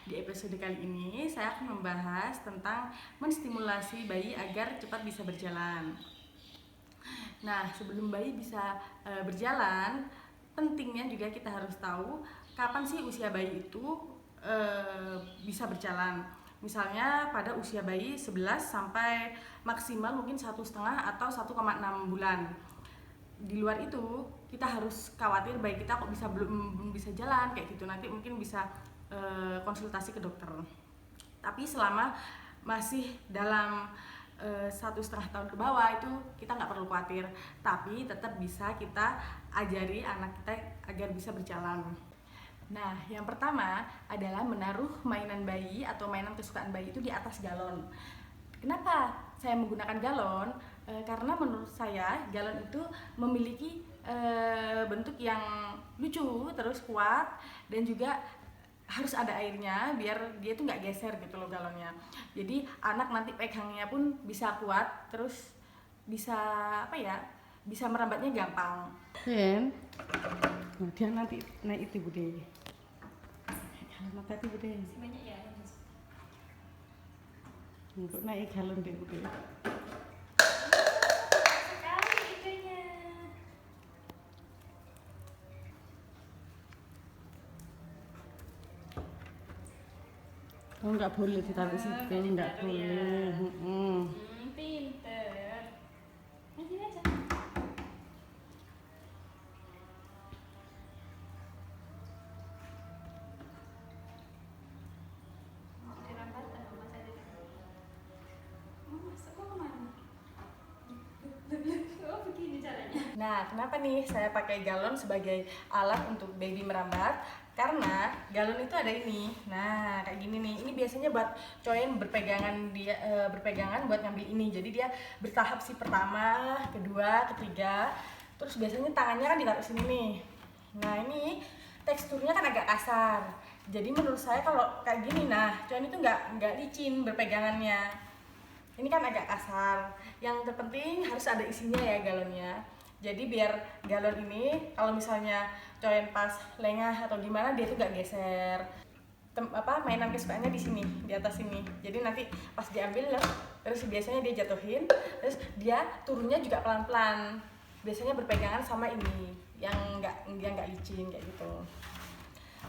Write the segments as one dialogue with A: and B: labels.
A: Di episode kali ini saya akan membahas tentang menstimulasi bayi agar cepat bisa berjalan. Nah, sebelum bayi bisa berjalan, pentingnya juga kita harus tahu kapan sih usia bayi itu bisa berjalan. Misalnya pada usia bayi 11 sampai maksimal mungkin 1,5 atau 1,6 bulan. Di luar itu kita harus khawatir bayi kita kok belum bisa jalan kayak gitu, nanti mungkin bisa konsultasi ke dokter. Tapi selama masih dalam 1,5 tahun ke bawah itu kita nggak perlu khawatir, tapi tetap bisa kita ajari anak kita agar bisa berjalan. Nah, yang pertama adalah menaruh mainan bayi atau mainan kesukaan bayi itu di atas galon. Kenapa saya menggunakan galon? Karena menurut saya galon itu memiliki bentuk yang lucu, terus kuat, dan juga harus ada airnya biar dia tuh nggak geser gitu loh galonnya. Jadi anak nanti pegangnya pun bisa kuat, terus bisa bisa merambatnya gampang. Dia nanti naik itu bude. Hati bude.
B: Banyak ya.
A: Untuk naik galon deh bude.
B: Sekali idenya.
A: Oh, nggak boleh ditaruh situ, nggak boleh.
B: Pinter. Nanti aja.
A: Nah, kenapa nih saya pakai galon sebagai alat untuk baby merambat? Karena galon itu ada ini. Nah, kayak gini nih. Ini biasanya buat coyen berpegangan buat ngambil ini. Jadi dia bertahap sih, pertama, kedua, ketiga. Terus biasanya tangannya kan ditaruh sini nih. Nah, ini teksturnya kan agak kasar. Jadi menurut saya kalau kayak gini, nah, coyen itu nggak licin berpegangannya. Ini kan agak kasar. Yang terpenting harus ada isinya ya galonnya. Jadi biar galon ini kalau misalnya coyen pas lengah atau gimana dia tuh gak geser. Mainan kesukaannya di sini, di atas sini. Jadi nanti pas diambil terus biasanya dia jatuhin, terus dia turunnya juga pelan-pelan. Biasanya berpegangan sama ini yang nggak licin kayak gitu.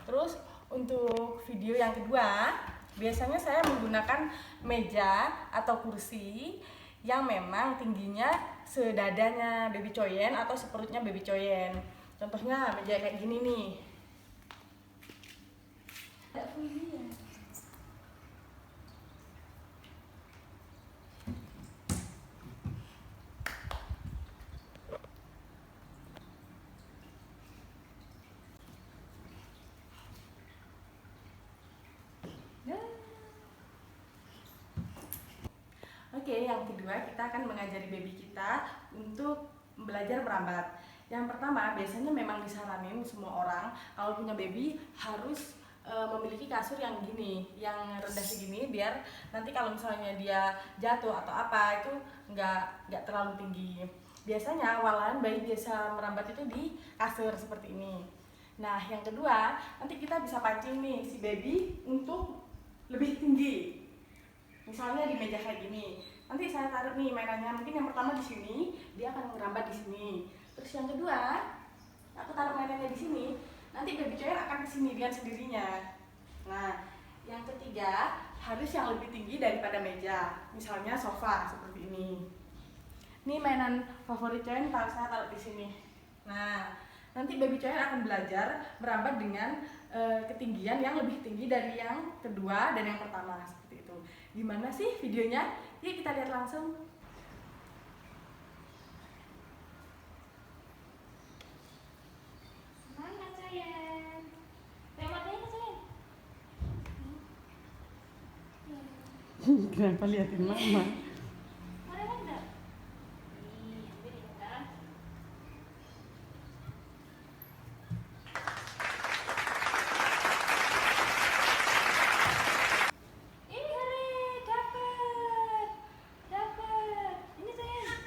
A: Terus untuk video yang kedua, biasanya saya menggunakan meja atau kursi yang memang tingginya sedadanya baby coyen atau seperutnya baby coyen. Contohnya meja kayak gini nih. Oke, yang kedua kita akan mengajari baby kita untuk belajar merambat. Yang pertama, biasanya memang disaranin semua orang kalau punya baby harus memiliki kasur yang gini, yang rendah segini, biar nanti kalau misalnya dia jatuh atau apa itu nggak terlalu tinggi. Biasanya awalan bayi biasa merambat itu di kasur seperti ini. Nah, yang kedua, nanti kita bisa pancing nih si baby untuk lebih tinggi. Misalnya di meja kayak gini. Nanti saya taruh nih mainannya. Mungkin yang pertama di sini, dia akan merambat di sini. Terus yang kedua, aku taruh mainannya di sini. Nanti baby coyen akan ke sini dengan sendirinya. Nah, yang ketiga harus yang lebih tinggi daripada meja. Misalnya sofa seperti ini. Ini mainan favorit coyen saya taruh di sini. Nah, nanti baby coyen akan belajar merambat dengan ketinggian yang lebih tinggi dari yang kedua dan yang pertama seperti itu. Gimana sih videonya? Yuk kita lihat langsung.
B: Semangat sayang. Remote-nya sayang.
A: Kenapa liatin mama?
B: Mau remote enggak? Nih, ambil ya. Ini Hore, dapet. Ini sayang.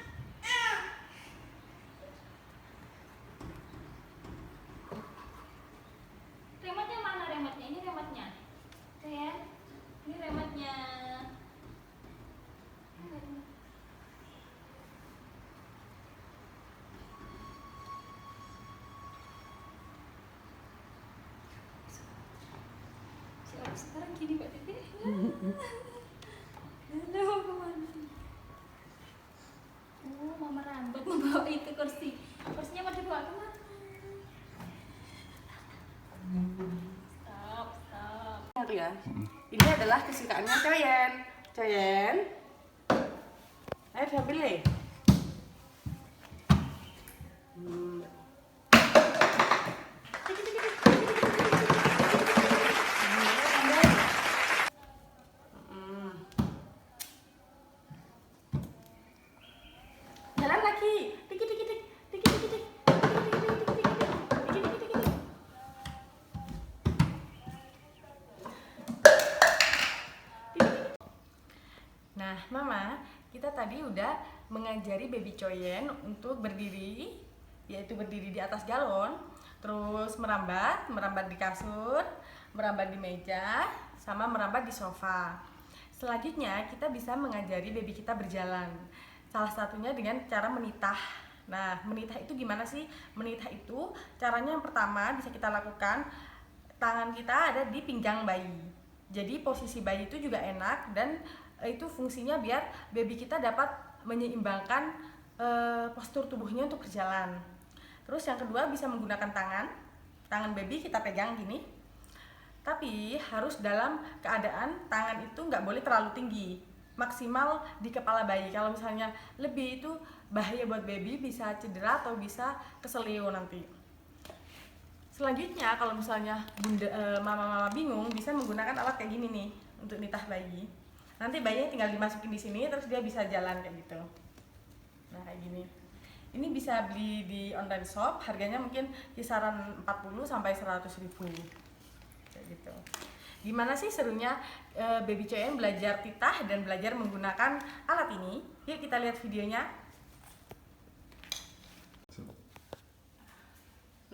B: Remote-nya mana remote-nya? Ini remote-nya. gini Mbak Titi. Halo, kemana? Oh, mau merambat membawa itu kursi. Kursinya mau dibawa kemana? Stop, stop.
A: Lihat ya. Ini adalah kesukaannya Coyen. Coyen. Ayo diambil deh. Jalan lagi. Dikit dikit dikit. Dikit dikit dikit. Dikit dikit dikit. Nah, Mama, kita tadi udah mengajari baby Coyen untuk berdiri, yaitu berdiri di atas galon, terus merambat di kasur, merambat di meja, sama merambat di sofa. Selanjutnya, kita bisa mengajari baby kita berjalan. Salah satunya dengan cara menitah. Nah, menitah itu gimana sih? Menitah itu caranya yang pertama bisa kita lakukan, tangan kita ada di pinggang bayi. Jadi posisi bayi itu juga enak dan itu fungsinya biar baby kita dapat menyeimbangkan postur tubuhnya untuk berjalan. Terus yang kedua bisa menggunakan tangan baby kita pegang gini, tapi harus dalam keadaan tangan itu nggak boleh terlalu tinggi, maksimal di kepala bayi. Kalau misalnya lebih itu bahaya buat baby, bisa cedera atau bisa keselio nanti. Selanjutnya kalau misalnya mama-mama bingung, bisa menggunakan alat kayak gini nih untuk nitah bayi. Nanti bayinya tinggal dimasukin di sini, terus dia bisa jalan kayak gitu. Nah kayak gini. Ini bisa beli di online shop, harganya mungkin kisaran 40 sampai 100 ribu. Kayak gitu. Gimana sih serunya baby Coyen belajar titah dan belajar menggunakan alat ini? Yuk kita lihat videonya.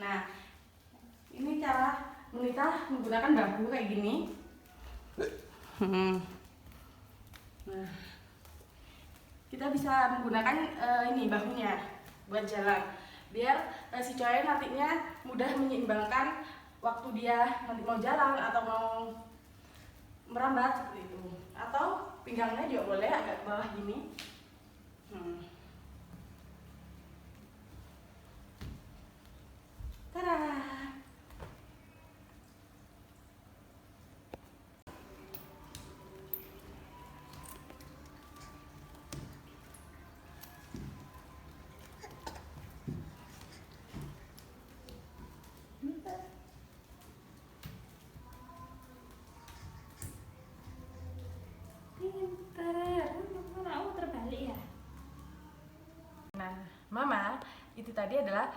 A: Nah, ini cara menitah menggunakan bambu kayak gini. Nah, kita bisa menggunakan ini bahunya buat jalan, biar si Coyen nantinya mudah menyeimbangkan waktu dia nanti mau jalan atau mau merambat seperti itu. Atau pinggangnya juga boleh agak ke bawah gini. Tada!
B: Terbalik ya.
A: Nah, Mama, itu tadi adalah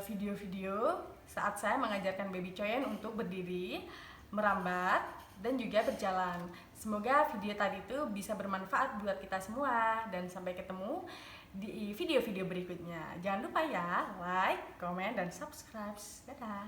A: video-video saat saya mengajarkan baby Coyen untuk berdiri, merambat, dan juga berjalan. Semoga video tadi itu bisa bermanfaat buat kita semua, dan sampai ketemu di video-video berikutnya. Jangan lupa ya, like, comment, dan subscribe. Dadah!